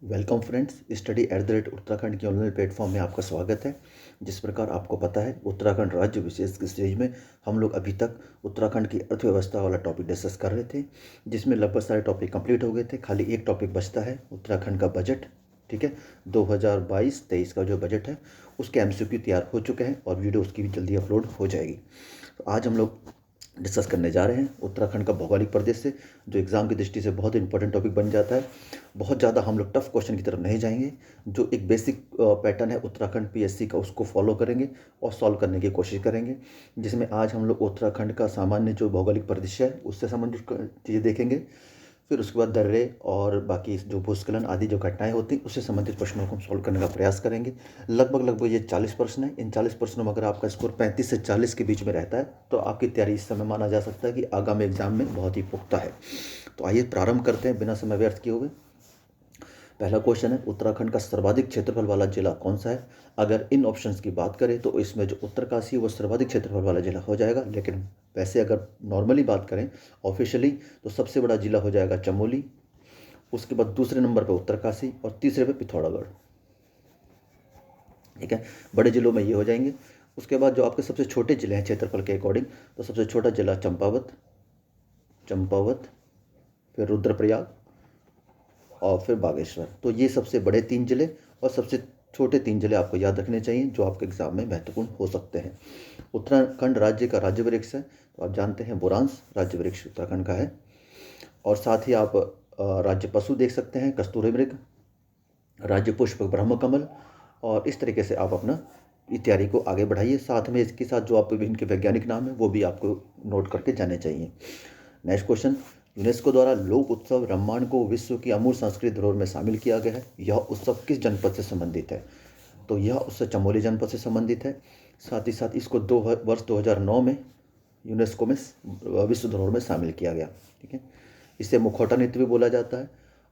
Welcome friends, study at the rate Uttarakhand के online platform में आपका स्वागत है। जिस प्रकार आपको पता है, उत्तराखंड राज्य विशेष की सीरीज में हम लोग अभी तक उत्तराखंड की अर्थव्यवस्था वाला टॉपिक डिस्कस कर रहे थे, जिसमें लगभग सारे टॉपिक कंप्लीट हो गए थे। खाली एक टॉपिक बचता है, उत्तराखंड का बजट। ठीक है, 2022-23 का जो बजट है उसके एमसीक्यू तैयार हो चुके हैं और वीडियो उसकी भी जल्दी अपलोड हो जाएगी। तो आज हम लोग डिस्कस करने जा रहे हैं उत्तराखंड का भौगोलिक प्रदेश से, जो एग्ज़ाम की दृष्टि से बहुत इंपॉर्टेंट टॉपिक बन जाता है। बहुत ज़्यादा हम लोग टफ क्वेश्चन की तरफ नहीं जाएंगे। जो एक बेसिक पैटर्न है उत्तराखंड पीएससी का, उसको फॉलो करेंगे और सॉल्व करने की कोशिश करेंगे, जिसमें आज हम लोग उत्तराखंड का सामान्य जो भौगोलिक परिदृश्य है उससे संबंधित चीज़ें देखेंगे। फिर उसके बाद दर्रे और बाकी जो भूस्खलन आदि जो घटनाएं होती हैं उससे संबंधित प्रश्नों को हम सॉल्व करने का प्रयास करेंगे। लगभग ये 40 प्रश्न है। इन 40 प्रश्नों में अगर आपका स्कोर 35 से 40 के बीच में रहता है तो आपकी तैयारी इस समय माना जा सकता है कि आगामी एग्जाम में बहुत ही पुख्ता है। तो आइए प्रारंभ करते हैं बिना समय व्यर्थ किए हुए। पहला क्वेश्चन है, उत्तराखंड का सर्वाधिक क्षेत्रफल वाला जिला कौन सा है? अगर इन ऑप्शंस की बात करें तो इसमें जो उत्तरकाशी है वो सर्वाधिक क्षेत्रफल वाला जिला हो जाएगा, लेकिन वैसे अगर नॉर्मली बात करें ऑफिशियली तो सबसे बड़ा जिला हो जाएगा चमोली। उसके बाद दूसरे नंबर पे उत्तरकाशी और तीसरे पे पिथौरागढ़। ठीक है, बड़े जिलों में ये हो जाएंगे। उसके बाद जो आपके सबसे छोटे जिले हैं क्षेत्रफल के अकॉर्डिंग, तो सबसे छोटा जिला चंपावत, फिर रुद्रप्रयाग और फिर बागेश्वर। तो ये सबसे बड़े 3 जिले और सबसे छोटे 3 जिले आपको याद रखने चाहिए, जो आपके एग्जाम में महत्वपूर्ण हो सकते हैं। उत्तराखंड राज्य का राज्य वृक्ष है, तो आप जानते हैं बुरांश राज्य वृक्ष उत्तराखंड का है। और साथ ही आप राज्य पशु देख सकते हैं कस्तूरी मृग, राज्य पुष्प ब्रह्मकमल। और इस तरीके से आप अपना तैयारी को आगे बढ़ाइए। साथ में इसके साथ जो आप इनके वैज्ञानिक नाम है वो भी आपको नोट करके जाने चाहिए। नेक्स्ट क्वेश्चन, यूनेस्को द्वारा लोक उत्सव रम्माण को विश्व की अमूर्त सांस्कृतिक धरोहर में शामिल किया गया है। यह उत्सव किस जनपद से संबंधित है? तो यह उत्सव चमोली जनपद से संबंधित है। साथ ही साथ इसको वर्ष 2009 में यूनेस्को में विश्व धरोहर में शामिल किया गया। ठीक है, इसे मुखौटा नृत्य भी बोला जाता है।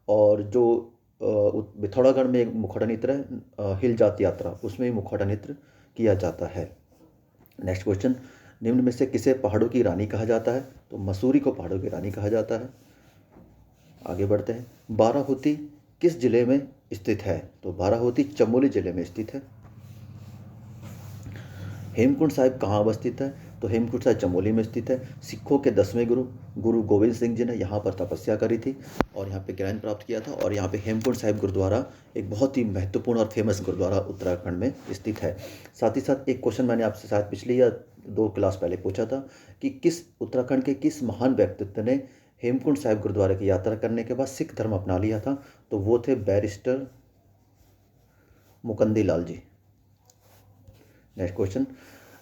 और जो पिथौरागढ़ में एक मुखौटा नृत्य है, हिल जात यात्रा, उसमें भी मुखौटा नृत्य किया जाता है। नेक्स्ट क्वेश्चन, निम्न में से किसे पहाड़ों की रानी कहा जाता है? तो मसूरी को पहाड़ों की रानी कहा जाता है। आगे बढ़ते हैं, बाराहोती किस जिले में स्थित है? तो बाराहोती चमोली जिले में स्थित है। हेमकुंड साहिब कहाँ अवस्थित है? तो हेमकुंड साहिब चमोली में स्थित है। सिखों के 10वें गुरु गुरु गोविंद सिंह जी ने यहाँ पर तपस्या करी थी और यहाँ पे ज्ञान प्राप्त किया था। और यहाँ पे हेमकुंड साहिब गुरुद्वारा एक बहुत ही महत्वपूर्ण और फेमस गुरुद्वारा उत्तराखंड में स्थित है। साथ ही साथ एक क्वेश्चन मैंने आपसे शायद पिछली या 2 क्लास पहले पूछा था कि किस उत्तराखंड के किस महान व्यक्तित्व ने हेमकुंड साहिब गुरुद्वारे की यात्रा करने के बाद सिख धर्म अपना लिया था? तो वो थे barrister Mukandi Lal ji. Next question,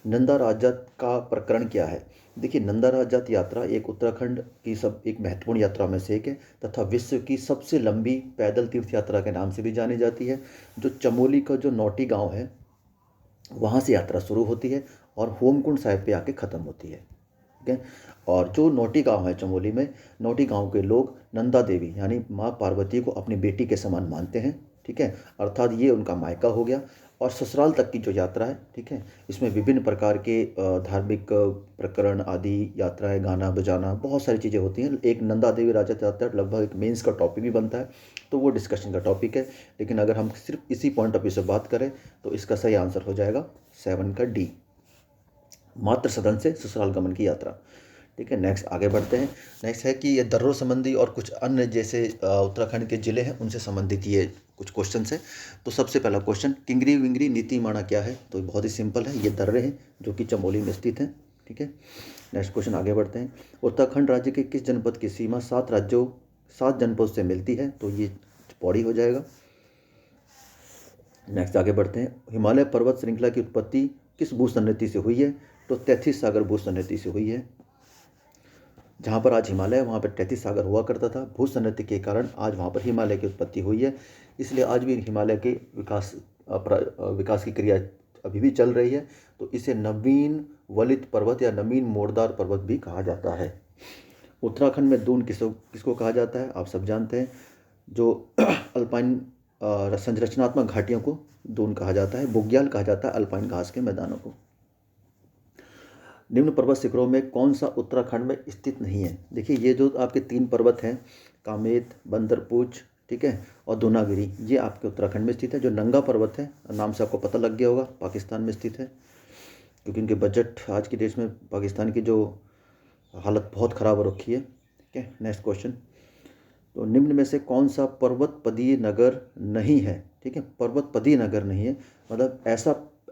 Nanda Rajjat का प्रकरण क्या है? देखिए, नंदा राजजात यात्रा एक उत्तराखंड की एक महत्वपूर्ण यात्रा में से एक है तथा विश्व की सबसे लंबी पैदल तीर्थ यात्रा के नाम से भी जानी जाती है। जो चमोली का जो नौटी गांव है वहाँ से यात्रा शुरू होती है और होमकुंड साहिब पे आके ख़त्म होती है। ठीक है, और जो नौटी गांव है चमोली में, नौटी गांव के लोग नंदा देवी यानी माँ पार्वती को अपनी बेटी के समान मानते हैं। ठीक है, अर्थात ये उनका मायका हो गया। और ससुराल तक की जो यात्रा है, ठीक है, इसमें विभिन्न प्रकार के धार्मिक प्रकरण आदि यात्राएं, गाना बजाना, बहुत सारी चीज़ें होती हैं। एक नंदा देवी राजा यात्रा लगभग एक मेंस का टॉपिक भी बनता है, तो वो डिस्कशन का टॉपिक है। लेकिन अगर हम सिर्फ इसी पॉइंट ऑफ व्यू से बात करें तो इसका सही आंसर हो जाएगा 7 का डी, मातृ सदन से ससुराल गमन की यात्रा। ठीक है, नेक्स्ट आगे बढ़ते हैं। नेक्स्ट है कि ये दर्रों संबंधी और कुछ अन्य जैसे उत्तराखंड के जिले हैं उनसे संबंधित ये कुछ क्वेश्चन है। तो सबसे पहला क्वेश्चन, किंगरी विंगरी नीतिमाणा क्या है? तो बहुत ही सिंपल है, ये दर्रे हैं जो कि चमोली में स्थित हैं। ठीक है, नेक्स्ट क्वेश्चन आगे बढ़ते हैं। उत्तराखंड राज्य के किस जनपद की सीमा 7 जनपदों से मिलती है? तो ये पौड़ी हो जाएगा। नेक्स्ट आगे बढ़ते हैं, हिमालय पर्वत श्रृंखला की उत्पत्ति किस भूसन्निधि से हुई है? तो तैथिस सागर भूसन्निधि से हुई है। जहाँ पर आज हिमालय है वहाँ पर तैथिस सागर हुआ करता था। भूसन्निधि के कारण आज वहाँ पर हिमालय की उत्पत्ति हुई है। इसलिए आज भी हिमालय के विकास की क्रिया अभी भी चल रही है। तो इसे नवीन वलित पर्वत या नवीन मोड़दार पर्वत भी कहा जाता है। उत्तराखंड में दून किसको कहा जाता है? आप सब जानते हैं। जो अल्पाइन संरचनात्मक घाटियों को दून कहा जाता है। बुग्याल कहा जाता है अल्पाइन घास के मैदानों को। निम्न पर्वत शिखरों में कौन सा उत्तराखंड में स्थित नहीं है? देखिए, ये जो आपके 3 पर्वत हैं, कामेत, बंदरपूछ, ठीक है, और दूनागिरी ये आपके उत्तराखंड में स्थित है। जो नंगा पर्वत है, नाम से आपको पता लग गया होगा, पाकिस्तान में स्थित है, क्योंकि इनके बजट आज की डेट में पाकिस्तान की जो हालत बहुत ख़राब हो रखी है। ठीक है, नेक्स्ट क्वेश्चन। तो निम्न में से कौन सा पर्वतपदीय नगर नहीं है? ठीक है, पर्वतपदीय नगर नहीं है मतलब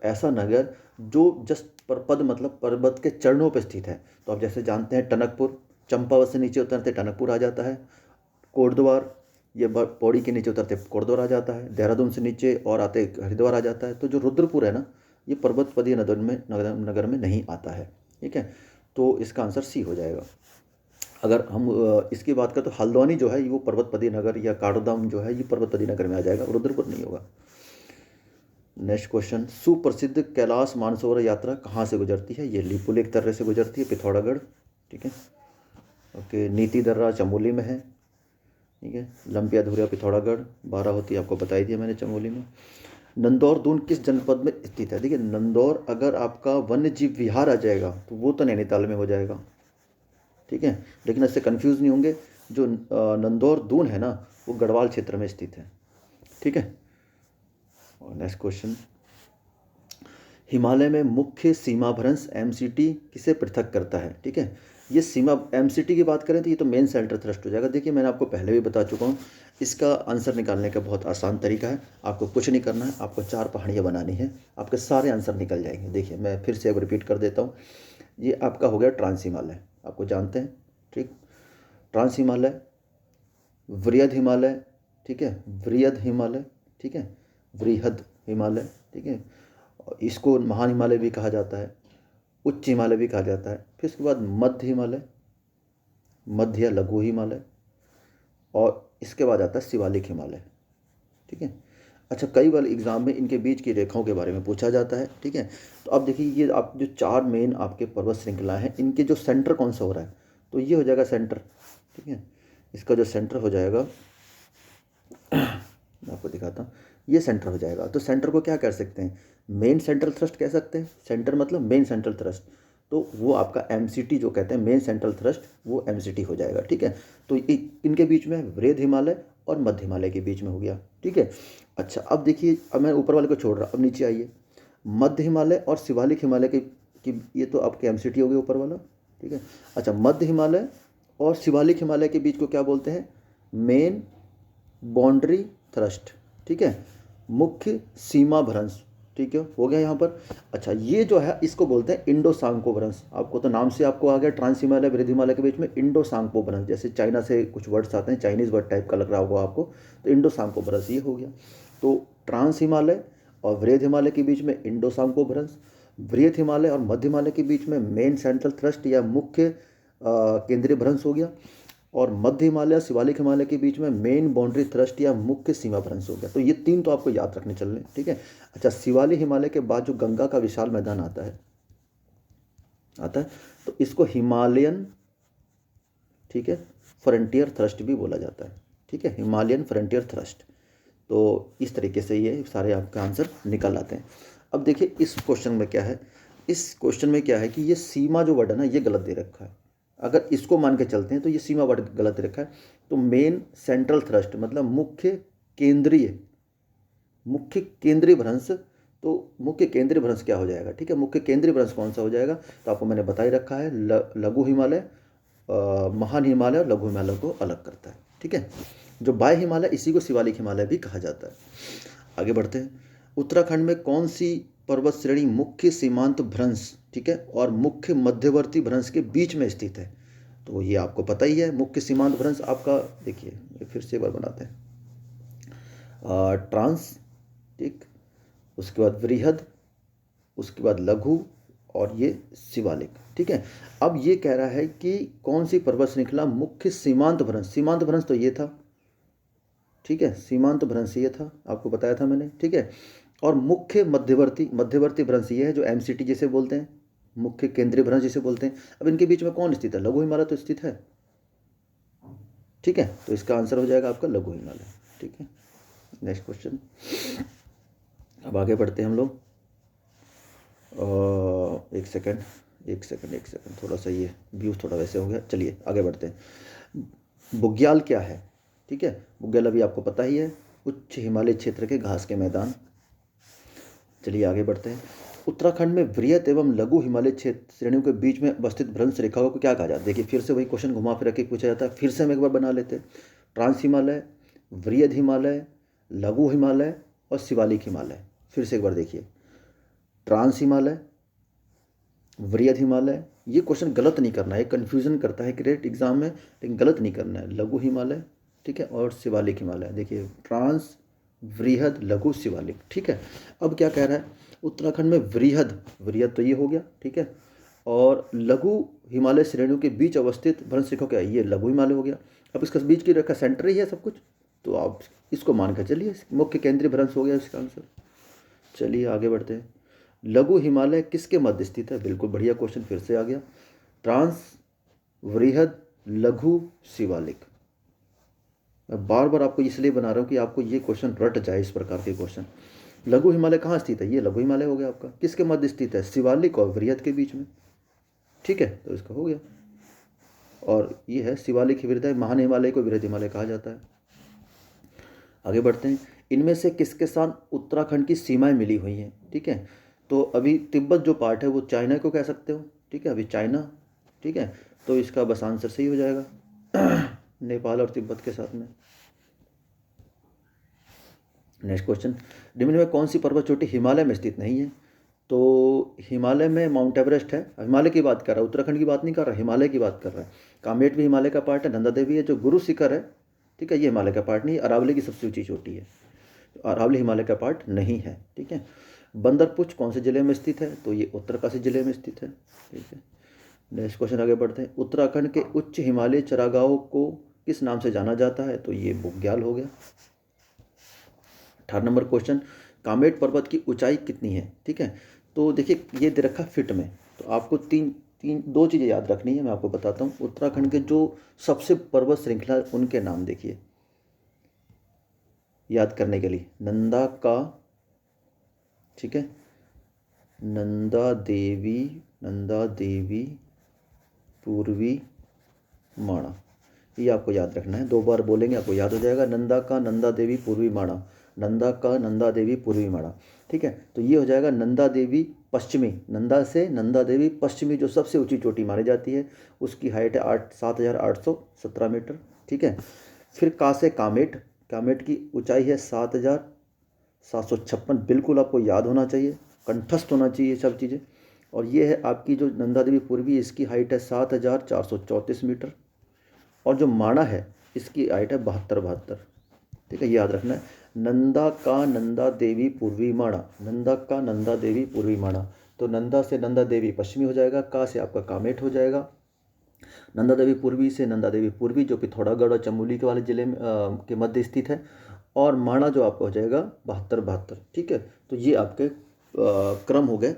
ऐसा नगर जो जस्ट पद मतलब पर्वत के चरणों पर स्थित है। तो आप जैसे जानते हैं टनकपुर, चंपावत से नीचे उतरते टनकपुर आ जाता है। कोटद्वार, ये पौड़ी के नीचे उतरते कोटद्वार आ जाता है। देहरादून से नीचे और आते हरिद्वार आ जाता है। तो जो रुद्रपुर है ना, ये पर्वतपदीय नगर में नहीं आता है। ठीक है, तो इसका आंसर सी हो जाएगा। अगर हम इसकी बात करें तो हल्द्वानी जो है वो पर्वतपदीय नगर, या काठगोदाम जो है ये पर्वतपदीय नगर में आ जाएगा, रुद्रपुर नहीं होगा। नेक्स्ट क्वेश्चन, सुप्रसिद्ध कैलाश मानसरोवर यात्रा कहाँ से गुजरती है? ये लिपुलेख दर्रे से गुजरती है, पिथौरागढ़। ठीक है, ओके। नीति दर्रा चमोली में है। ठीक है, लंबिया धुरिया पिथौरागढ़, 12 होती है, आपको बताई दिया मैंने चमोली में। नंदौर दून किस जनपद में स्थित है? देखिए, नंदौर अगर आपका वन्य जीव विहार आ जाएगा तो वो तो नैनीताल में हो जाएगा। ठीक है, लेकिन इससे कंफ्यूज नहीं होंगे, जो नंदौर दून है ना वो गढ़वाल क्षेत्र में स्थित है। ठीक है, और नेक्स्ट क्वेश्चन, हिमालय में मुख्य सीमाभ्रंश एमसीटी किसे पृथक करता है? ठीक है, ये सीमा एमसीटी की बात करें तो ये तो मेन सेंटर थ्रस्ट हो जाएगा। देखिए, मैंने आपको पहले भी बता चुका हूँ, इसका आंसर निकालने का बहुत आसान तरीका है। आपको कुछ नहीं करना है, आपको 4 पहाड़ियाँ बनानी है, आपके सारे आंसर निकल जाएंगे। देखिए, मैं फिर से अब रिपीट कर देता हूँ। ये आपका हो गया ट्रांस हिमालय, आपको जानते हैं। ठीक, ट्रांस हिमालय, वृहद हिमालय, ठीक है, वृहद हिमालय, ठीक है, वृहद हिमालय, ठीक है, इसको महान हिमालय भी कहा जाता है, उच्च हिमालय भी कहा जाता है। फिर उसके बाद मध्य हिमालय, मध्य या लघु हिमालय, और इसके बाद आता है शिवालिक हिमालय। ठीक है, अच्छा, कई बार एग्जाम में इनके बीच की रेखाओं के बारे में पूछा जाता है। ठीक है, तो अब देखिए, ये आप जो 4 मेन आपके पर्वत श्रृंखला हैं, इनके जो सेंटर कौन सा हो रहा है, तो ये हो जाएगा सेंटर। ठीक है, इसका जो सेंटर हो जाएगा मैं आपको दिखाता हूँ, ये सेंटर हो जाएगा। तो सेंटर को क्या कर सकते हैं? मेन सेंट्रल थ्रस्ट कह सकते हैं। सेंटर मतलब मेन सेंट्रल थ्रस्ट, तो वो आपका एमसीटी जो कहते हैं मेन सेंट्रल थ्रस्ट, वो एमसीटी हो जाएगा। ठीक है, तो इनके बीच में वृहद हिमालय और मध्य हिमालय के बीच में हो गया। ठीक है, अच्छा, अब देखिए, अब मैं ऊपर वाले को छोड़ रहा, अब नीचे आइए। मध्य हिमालय और शिवालिक हिमालय की ये तो आपके एमसीटी हो गया ऊपर वाला। ठीक है, अच्छा, मध्य हिमालय और शिवालिक हिमालय के बीच को क्या बोलते हैं? Main boundary thrust. ठीक है, मुख्य सीमा भ्रंश। ठीक है, हो गया यहाँ पर। अच्छा, ये जो है इसको बोलते हैं इंडो सांको भ्रंश। आपको तो नाम से आपको आ गया, ट्रांस हिमालय वृहद हिमालय के बीच में इंडो सांको भ्रंश, जैसे चाइना से कुछ वर्ड्स आते हैं, चाइनीज़ वर्ड टाइप का लग रहा होगा आपको, तो इंडो सांको भ्रंश ये हो गया। तो ट्रांस हिमालय और वृहद हिमालय के बीच में इंडो सांको भ्रंश, वृहद हिमालय और मध्य हिमालय के बीच में मेन सेंट्रल थ्रस्ट या मुख्य केंद्रीय भ्रंश हो गया, और मध्य हिमालय शिवालिक हिमालय के बीच में मेन बाउंड्री थ्रस्ट या मुख्य सीमा भ्रंश हो गया। तो ये 3 तो आपको याद रखने चलने। ठीक है, अच्छा, शिवालिक हिमालय के बाद जो गंगा का विशाल मैदान आता है तो इसको हिमालयन, ठीक है, फ्रंटियर थ्रस्ट भी बोला जाता है। ठीक है, हिमालयन फ्रंटियर थ्रस्ट। तो इस तरीके से ये सारे आपका आंसर निकल आते हैं। अब देखिए, इस क्वेश्चन में क्या है, इस क्वेश्चन में क्या है कि ये सीमा जो वर्ड है ना, ये गलत दे रखा है। अगर इसको मान के चलते हैं तो ये सीमा वर्ड गलत दे रखा है। तो मेन सेंट्रल थ्रस्ट मतलब मुख्य केंद्रीय भ्रंश, तो मुख्य केंद्रीय भ्रंश क्या हो जाएगा? ठीक है, मुख्य केंद्रीय भ्रंश कौन सा हो जाएगा? तो आपको मैंने बता ही रखा है, लघु हिमालय, महान हिमालय और लघु हिमालय को अलग करता है। ठीक है, जो बाह्य हिमालय, इसी को शिवालिक हिमालय भी कहा जाता है। आगे बढ़ते हैं। उत्तराखंड में कौन सी पर्वत श्रेणी मुख्य सीमांत भ्रंश, ठीक है, और मुख्य मध्यवर्ती भ्रंश के बीच में स्थित है? तो ये आपको पता ही है। मुख्य सीमांत भ्रंश आपका, देखिए फिर से एक बार बनाते हैं, ट्रांस, ठीक, उसके बाद वृहद, उसके बाद लघु, और ये शिवालिक। ठीक है, अब ये कह रहा है कि कौन सी पर्वत श्रृंखला मुख्य सीमांत भ्रंश, सीमांत भ्रंश तो ये था। ठीक है, सीमांत भ्रंश ये था, आपको बताया था मैंने। ठीक है, और मुख्य मध्यवर्ती भ्रंश ये है जो एमसीटी जिसे बोलते हैं, मुख्य केंद्रीय भ्रंश जिसे बोलते हैं। अब इनके बीच में कौन स्थित है? लघु हिमालय तो स्थित है। ठीक है, तो इसका आंसर हो जाएगा आपका लघु हिमालय। ठीक है, नेक्स्ट क्वेश्चन। अब आगे बढ़ते हैं हम लोग। एक सेकंड, थोड़ा सा ये व्यूज थोड़ा वैसे हो गया। चलिए आगे बढ़ते हैं। बुग्याल क्या है? ठीक है। बुग्याल अभी आपको पता ही है, उच्च हिमालय क्षेत्र के घास के मैदान। चलिए आगे बढ़ते हैं। उत्तराखंड में वृहद एवं लघु हिमालय क्षेत्र श्रेणियों के बीच में अवस्थित भ्रंश रेखाओं को क्या कहा जाता है? देखिए फिर से वही क्वेश्चन घुमा फिरा के पूछा जाता है, फिर से हम एक बार बना लेते हैं। ट्रांस हिमालय, वृहद हिमालय, लघु हिमालय और शिवालिक हिमालय। फिर से एक बार देखिए, ट्रांस हिमालय, वृहद हिमालय, ये क्वेश्चन गलत नहीं करना है, कन्फ्यूजन करता है ग्रेड एग्जाम में, लेकिन गलत नहीं करना है। लघु हिमालय, ठीक है, और शिवालिक हिमालय। देखिए ट्रांस, वृहद, लघु, शिवालिक, ठीक है। अब क्या कह रहा है, उत्तराखंड में वृहद, वृहद तो ये हो गया, ठीक है, और लघु हिमालय श्रेणियों के बीच अवस्थित भ्रंश रेखा क्या है, ये लघु हिमालय हो गया। अब इसका बीच की रेखा सेंटर ही है सब कुछ, तो आप इसको मान कर चलिए मुख्य केंद्रीय भ्रंश हो गया इसका आंसर। चलिए आगे बढ़ते हैं। लघु हिमालय किसके मध्य स्थित है? बिल्कुल बढ़िया क्वेश्चन फिर से आ गया। ट्रांस, वृहद, लघु, शिवालिक। मैं बार बार आपको इसलिए बना रहा हूँ कि आपको ये क्वेश्चन रट जाए, इस प्रकार के क्वेश्चन। लघु हिमालय कहाँ स्थित है? ये लघु हिमालय हो गया आपका। किसके मध्य स्थित है? शिवालिक और वृहद के बीच में, ठीक है, तो इसका हो गया। और ये है शिवालिक वृहद, महान हिमालय को वृहद हिमालय कहा जाता है। आगे बढ़ते हैं। इनमें से किसके साथ उत्तराखंड की सीमाएं मिली हुई हैं? ठीक है, तो अभी तिब्बत जो पार्ट है वो चाइना को कह सकते हो, ठीक है, अभी चाइना, ठीक है, तो इसका बस आंसर सही हो जाएगा नेपाल और तिब्बत के साथ में। नेक्स्ट क्वेश्चन, निम्न में कौन सी पर्वत चोटी हिमालय में स्थित नहीं है? तो हिमालय में माउंट एवरेस्ट है। हिमालय की बात कर रहा है, उत्तराखंड की बात नहीं कर रहा, हिमालय की बात कर रहा है। कामेट भी हिमालय का पार्ट है, नंदा देवी है जो गुरु शिखर है, ठीक है, ये हिमालय का पार्ट नहीं है। अरावली की सबसे ऊंची चोटी है, अरावली हिमालय का पार्ट नहीं है, ठीक है। बंदरपुछ कौन से जिले में स्थित है? तो ये उत्तरकाशी जिले में स्थित है, ठीक है। नेक्स्ट क्वेश्चन आगे बढ़ते हैं। उत्तराखंड के उच्च हिमालय चरागाहों को किस नाम से जाना जाता है? तो ये बुग्याल हो गया। 18 नंबर क्वेश्चन, कामेट पर्वत की ऊंचाई कितनी है? ठीक है, तो देखिए ये दे रखा फिट में, तो आपको दो चीज़ें याद रखनी है, मैं आपको बताता हूँ। उत्तराखंड के जो सबसे पर्वत श्रृंखला उनके नाम देखिए याद करने के लिए। नंदा का, ठीक है, नंदा देवी, पूर्वी माणा, ये आपको याद रखना है। 2 बार बोलेंगे आपको याद हो जाएगा। नंदा का, नंदा देवी, पूर्वी माणा, नंदा का, नंदा देवी, पूर्वी माणा, ठीक है। तो ये हो जाएगा नंदा देवी पश्चिमी, नंदा से नंदा देवी पश्चिमी जो सबसे ऊंची चोटी मानी जाती है, उसकी हाइट है 7,817 मीटर, ठीक है। फिर का से कामेट, कामेट की ऊंचाई है 7,756, बिल्कुल आपको याद होना चाहिए, कंठस्थ होना चाहिए सब चीज़ें। और ये है आपकी जो नंदा देवी पूर्वी, इसकी हाइट है 7,434 मीटर। और जो माणा है इसकी हाइट है 72, ठीक है, याद रखना है। नंदा का, नंदा देवी, पूर्वी माणा, नंदा का, नंदा देवी, पूर्वी माणा। तो नंदा से नंदा देवी पश्चिमी हो जाएगा, का से आपका कामेट हो जाएगा, नंदा देवी पूर्वी से नंदा देवी पूर्वी जो पिथौरागढ़ और चमोली के वाले जिले में के मध्य स्थित है, और माणा जो आपका हो जाएगा 72, ठीक है। तो ये आपके क्रम हो गए,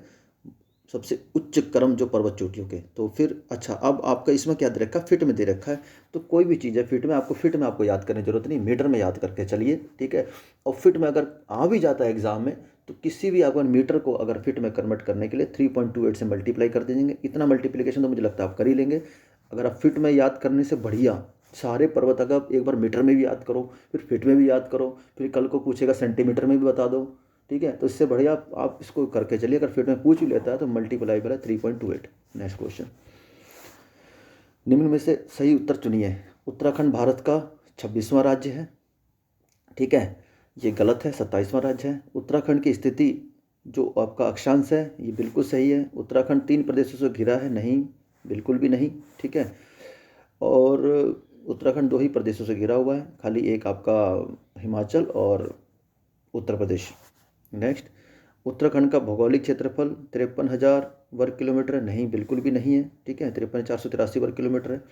सबसे उच्च क्रम जो पर्वत चोटियों के। तो फिर अच्छा, अब आपका इसमें क्या दे रखा है? फिट में दे रखा है। तो कोई भी चीज़ है फिट में आपको याद करने की जरूरत नहीं, मीटर में याद करके चलिए, ठीक है। और फिट में अगर आ भी जाता है एग्जाम में, तो किसी भी अगर मीटर को अगर फिट में कन्वर्ट करने के लिए 3.28 से मल्टीप्लाई कर देंगे। इतना मल्टीप्लिकेशन तो मुझे लगता है आप कर ही लेंगे। अगर आप फिट में याद करने से बढ़िया सारे पर्वत अगर एक बार मीटर में भी याद करो, फिर फिट में भी याद करो, फिर कल को पूछेगा सेंटीमीटर में भी बता दो, ठीक है। तो इससे बढ़िया आप इसको करके चलिए। अगर फिट में पूछ भी लेता है तो मल्टीप्लाई वाला 3.28। नेक्स्ट क्वेश्चन, निम्न में से सही उत्तर चुनिए। उत्तराखंड भारत का 26वां राज्य है, ठीक है, ये गलत है, 27वां राज्य है। उत्तराखंड की स्थिति जो आपका अक्षांश है ये बिल्कुल सही है। उत्तराखंड 3 प्रदेशों से घिरा है, नहीं, बिल्कुल भी नहीं, ठीक है। और उत्तराखंड 2 ही प्रदेशों से घिरा हुआ है, खाली एक आपका हिमाचल और उत्तर प्रदेश। नेक्स्ट, उत्तराखंड का भौगोलिक क्षेत्रफल 53,000 वर्ग किलोमीटर है, नहीं, बिल्कुल भी नहीं है, ठीक है, 53,483 वर्ग किलोमीटर है।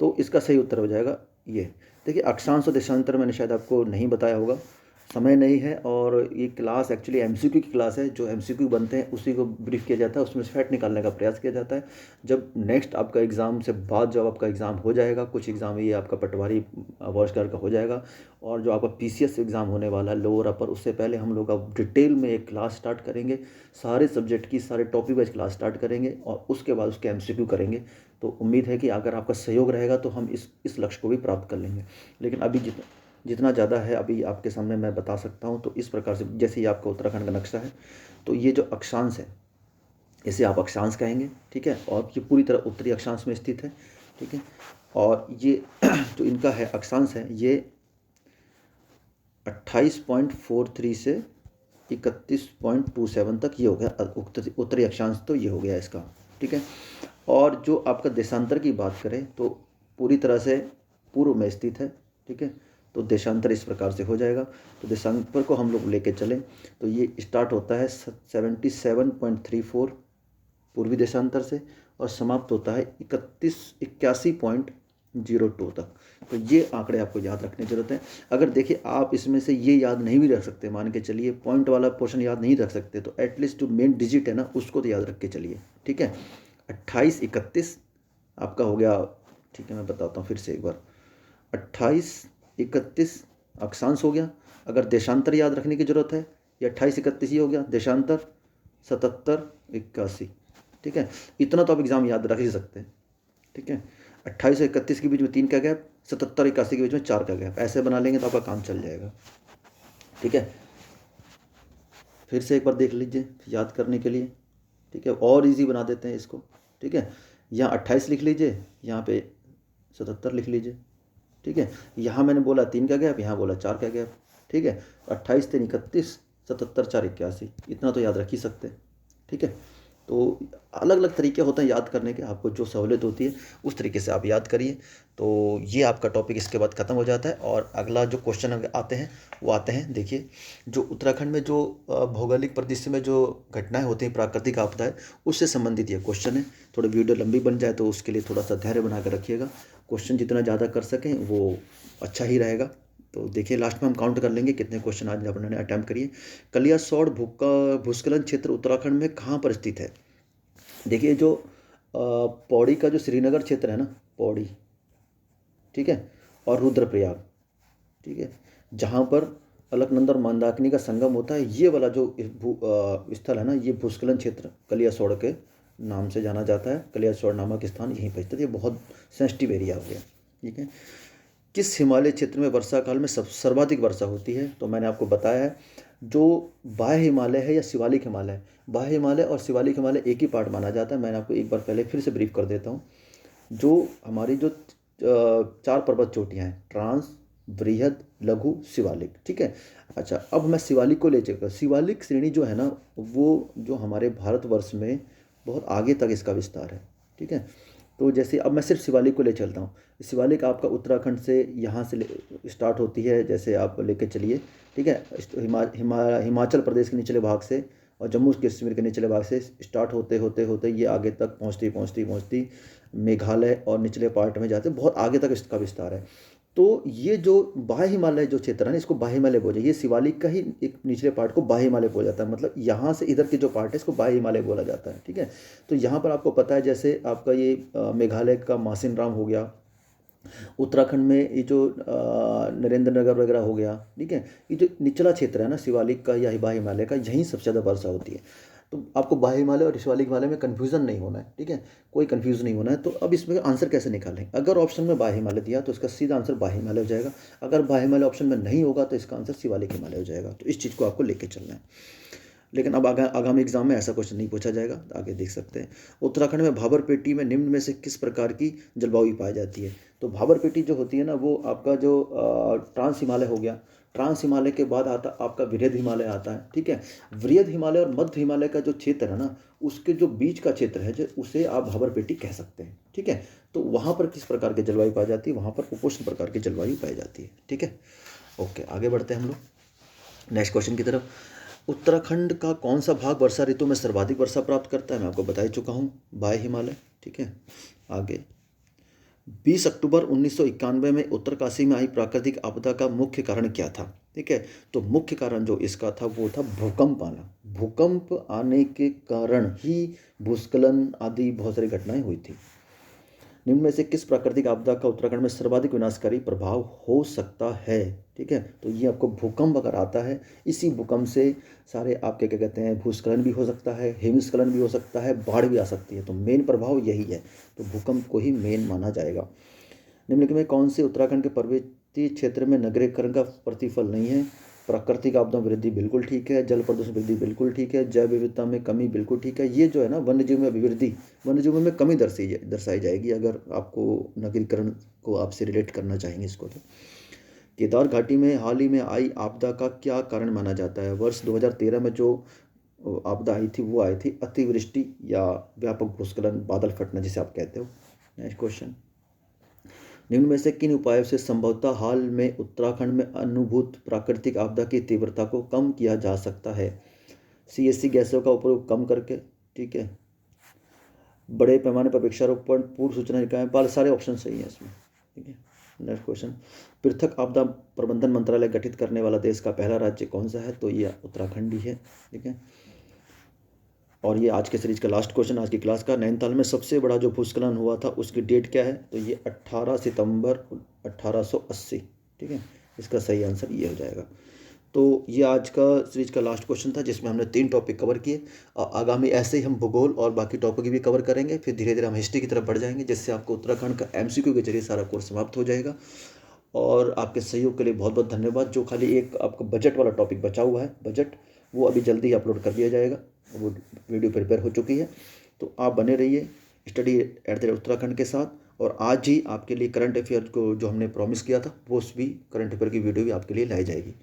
तो इसका सही उत्तर हो जाएगा ये। देखिए अक्षांश और देशांतर मैंने शायद आपको नहीं बताया होगा, समय नहीं है, और ये क्लास एक्चुअली एमसीक्यू की क्लास है। जो एमसीक्यू बनते हैं उसी को ब्रीफ किया जाता है, उसमें से फैक्ट निकालने का प्रयास किया जाता है। जब नेक्स्ट आपका एग्ज़ाम से बाद जब आपका एग्ज़ाम हो जाएगा, कुछ एग्ज़ाम ये आपका पटवारी वॉइसगार्ड का हो जाएगा, और जो आपका पीसीएस एग्ज़ाम होने वाला है लोअर अपर, उससे पहले हम लोग अब डिटेल में एक क्लास स्टार्ट करेंगे, सारे सब्जेक्ट की सारे टॉपिक वाइज क्लास स्टार्ट करेंगे, और उसके बाद उसके एमसीक्यू करेंगे। तो उम्मीद है कि अगर आपका सहयोग रहेगा तो हम इस लक्ष्य को भी प्राप्त कर लेंगे। लेकिन अभी जितना ज़्यादा है अभी आपके सामने मैं बता सकता हूँ। तो इस प्रकार से जैसे ही आपका उत्तराखंड का नक्शा है, तो ये जो अक्षांश है इसे आप अक्षांश कहेंगे, ठीक है। और ये पूरी तरह उत्तरी अक्षांश में स्थित है, ठीक है। और ये जो इनका है अक्षांश है, ये 28.43 से 31.27 तक ये हो गया उत्तरी अक्षांश, तो ये हो गया इसका, ठीक है। और जो आपका देशांतर की बात करें तो पूरी तरह से पूर्व में स्थित है, ठीक है। तो देशांतर इस प्रकार से हो जाएगा। तो देशांतर को हम लोग लेके चलें तो ये स्टार्ट होता है 77.34 पूर्वी देशांतर से और समाप्त होता है 81.02 तक। तो ये आंकड़े आपको याद रखने की जरूरत है। अगर देखिए आप इसमें से ये याद नहीं भी रख सकते, मान के चलिए पॉइंट वाला पोर्शन याद नहीं रख सकते, तो एटलीस्ट जो मेन डिजिट है ना उसको तो याद रख के चलिए, ठीक है। 28 31 आपका हो गया, ठीक है। मैं बताता हूँ फिर से एक बार, 28 31 अक्षांश हो गया। अगर देशांतर याद रखने की जरूरत है, ये 28 31 ही हो गया। देशांतर 77 81, ठीक है। इतना तो आप एग्जाम याद रख ही सकते हैं, ठीक है। 28 से 31 के बीच में 3 का गैप, 77 81 के बीच में 4 का गैप, ऐसे बना लेंगे तो आपका काम चल जाएगा, ठीक है। फिर से एक बार देख लीजिए याद करने के लिए, ठीक है। और इजी बना देते हैं इसको, ठीक है। यहाँ 28 लिख लीजिए, यहाँ पे 77 लिख लीजिए, ठीक है। यहाँ मैंने बोला 3 का गैप, यहाँ बोला 4 का गैप, ठीक है। 28 3 31, 77 4 81, इतना तो याद रख ही सकते हैं, ठीक है। तो अलग अलग तरीके होते हैं याद करने के, आपको जो सहूलियत होती है उस तरीके से आप याद करिए। तो ये आपका टॉपिक इसके बाद ख़त्म हो जाता है। और अगला जो क्वेश्चन आते हैं वो आते हैं, देखिए जो उत्तराखंड में जो भौगोलिक परिदृश्य में जो घटनाएं होती हैं, प्राकृतिक आपदाएं, उससे संबंधित ये क्वेश्चन है। थोड़ी वीडियो लंबी बन जाए तो उसके लिए थोड़ा सा धैर्य बना कर रखिएगा। क्वेश्चन जितना ज़्यादा कर सकें वो अच्छा ही रहेगा। तो देखिए लास्ट में हम काउंट कर लेंगे कितने क्वेश्चन आज आपने अटैम्प्ट करिए। कलियासोत भूस्खलन क्षेत्र उत्तराखंड में कहाँ पर स्थित है? देखिए जो पौड़ी का जो श्रीनगर क्षेत्र है ना, पौड़ी, ठीक है, और रुद्रप्रयाग, ठीक है, जहाँ पर अलकनंदा और मंदाकिनी का संगम होता है, ये वाला जो स्थल है ना, ये भूस्खलन क्षेत्र कलियासोत के नाम से जाना जाता है। कलियासोत नामक स्थान यहीं पर स्थित है। ये बहुत सेंसिटिव एरिया हो गया, ठीक है। किस हिमालय क्षेत्र में वर्षा काल में सर्वाधिक वर्षा होती है? तो मैंने आपको बताया है, जो बाह्य हिमालय है या शिवालिक हिमालय, बाह्य हिमालय और शिवालिक हिमालय एक ही पार्ट माना जाता है। मैंने आपको एक बार पहले फिर से ब्रीफ कर देता हूँ। जो हमारी जो 4 पर्वत चोटियाँ हैं, ट्रांस, वृहद, लघु, शिवालिक, ठीक है। अच्छा, अब मैं शिवालिक को ले चलूँगा। शिवालिक श्रेणी जो है ना, वो जो हमारे भारतवर्ष में बहुत आगे तक इसका विस्तार है, ठीक है। तो जैसे अब मैं सिर्फ शिवालिक को ले चलता हूँ। शिवालिक आपका उत्तराखंड से यहाँ से स्टार्ट होती है, जैसे आप लेके चलिए, ठीक है। हिमाचल प्रदेश के निचले भाग से और जम्मू कश्मीर के निचले भाग से स्टार्ट होते होते होते ये आगे तक पहुँचती मेघालय और निचले पार्ट में जाते, बहुत आगे तक इसका विस्तार है। तो ये जो बाह्य हिमालय जो क्षेत्र है ना, इसको बाह्य हिमालय बोला, ये शिवालिक का ही एक निचले पार्ट को बाह्य हिमालय बोला जाता है। मतलब यहाँ से इधर के जो पार्ट है इसको बाह्य हिमालय बोला जाता है, ठीक है। तो यहाँ पर आपको पता है, जैसे आपका ये मेघालय का मासिन राम हो गया, उत्तराखंड में ये जो नरेंद्र नगर वगैरह हो गया, ठीक है। ये जो निचला क्षेत्र है ना शिवालिक का या बाह्य हिमालय का, यहीं सबसे ज़्यादा वर्षा होती है। तो आपको बाह्य हिमालय और शिवालिक हिमालय में कन्फ्यूज़न नहीं होना है, ठीक है, कोई कन्फ्यूज़ नहीं होना है। तो अब इसमें आंसर कैसे निकालें? अगर ऑप्शन में बाह्य हिमालय दिया तो इसका सीधा आंसर बाह्य हिमालय हो जाएगा। अगर बाह्य हिमालय ऑप्शन में नहीं होगा तो इसका आंसर शिवालिक हिमालय हो जाएगा। तो इस चीज़ को आपको लेके चलना है। लेकिन अब आगामी एग्जाम में ऐसा क्वेश्चन नहीं पूछा जाएगा, आगे देख सकते हैं। उत्तराखंड में भाबर पेटी में निम्न में से किस प्रकार की जलवायु पाई जाती है? तो भाबर पेटी जो होती है ना, वो आपका जो ट्रांस हिमालय हो गया, ट्रांस हिमालय के बाद आता आपका वृहद हिमालय आता है, ठीक है। वृहद हिमालय और मध्य हिमालय का जो क्षेत्र है ना, उसके जो बीच का क्षेत्र है, जो उसे आप भाबर पेटी कह सकते हैं, ठीक है। तो वहाँ पर किस प्रकार की जलवायु पाई जाती है? वहाँ पर उपोष्ण प्रकार की जलवायु पाई जाती है, ठीक है। ओके, आगे बढ़ते हैं हम लोग नेक्स्ट क्वेश्चन की तरफ। उत्तराखंड का कौन सा भाग वर्षा ऋतु में सर्वाधिक वर्षा प्राप्त करता है? मैं आपको बता ही चुका हूँ, बाह्य हिमालय, ठीक है। आगे 20 अक्टूबर 1991 में उत्तरकाशी में आई प्राकृतिक आपदा का मुख्य कारण क्या था? ठीक है, तो मुख्य कारण जो इसका था वो था भूकंप आना। भूकंप आने के कारण ही भूस्खलन आदि बहुत सारी घटनाएं हुई थी। निम्न में से किस प्राकृतिक आपदा का उत्तराखंड में सर्वाधिक विनाशकारी प्रभाव हो सकता है? ठीक है, तो ये आपको भूकंप अगर आता है, इसी भूकंप से सारे आपके क्या कहते हैं, भूस्खलन भी हो सकता है, हिमस्खलन भी हो सकता है, बाढ़ भी आ सकती है। तो मेन प्रभाव यही है, तो भूकंप को ही मेन माना जाएगा। निम्नलिखित में कौन से उत्तराखंड के पर्वतीय क्षेत्र में नगरीकरण का प्रतिफल नहीं है? प्राकृतिक आपदा वृद्धि बिल्कुल ठीक है, जल प्रदूषण वृद्धि बिल्कुल ठीक है, जैव विविधता में कमी बिल्कुल ठीक है। ये जो है ना, वन्यजीव में अभिवृद्धि, वन्यजीवों में कमी दर्शाई जाएगी अगर आपको नगरीकरण को आपसे रिलेट करना चाहेंगे इसको तो। केदार घाटी में हाल ही में आई आपदा का क्या कारण माना जाता है? वर्ष 2013 में जो आपदा आई थी वो आई थी अतिवृष्टि या व्यापक भूस्खलन, बादल फटना जिसे आप कहते हो। नेक्स्ट क्वेश्चन, निम्न में से किन उपायों से संभवतः हाल में उत्तराखंड में अनुभूत प्राकृतिक आपदा की तीव्रता को कम किया जा सकता है? सीएससी गैसों का उपयोग कम करके, ठीक है, बड़े पैमाने पर वृक्षारोपण, पूर्व सूचना निकाय, बाल, सारे ऑप्शन सही हैं इसमें, ठीक है। नेक्स्ट क्वेश्चन, पृथक आपदा प्रबंधन मंत्रालय गठित करने वाला देश का पहला राज्य कौन सा है? तो ये उत्तराखंड ही है, ठीक है। और ये आज के सीरीज का लास्ट क्वेश्चन आज की क्लास का, नैनीताल में सबसे बड़ा जो भूस्खलन हुआ था उसकी डेट क्या है? तो ये 18 सितंबर 1880, ठीक है। इसका सही आंसर ये हो जाएगा। तो ये आज का सीरीज का लास्ट क्वेश्चन था जिसमें हमने 3 टॉपिक कवर किए। आगामी ऐसे ही हम भूगोल और बाकी टॉपिक भी कवर करेंगे, फिर धीरे धीरे हम हिस्ट्री की तरफ बढ़ जाएंगे, जिससे आपको उत्तराखंड का MCQ के जरिए सारा कोर्स समाप्त हो जाएगा। और आपके सहयोग के लिए बहुत बहुत धन्यवाद। जो खाली एक आपका बजट वाला टॉपिक बचा हुआ है, बजट, वो अभी जल्दी ही अपलोड कर दिया जाएगा, वो वीडियो प्रिपेयर हो चुकी है। तो आप बने रहिए स्टडी एट द उत्तराखंड के साथ, और आज ही आपके लिए करंट अफेयर को जो हमने प्रॉमिस किया था वो भी करंट अफेयर की वीडियो भी आपके लिए लाई जाएगी,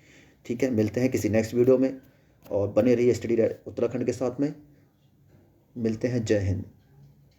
ठीक है। मिलते हैं किसी नेक्स्ट वीडियो में, और बने रहिए स्टडी उत्तराखंड के साथ में। मिलते हैं, जय हिंद।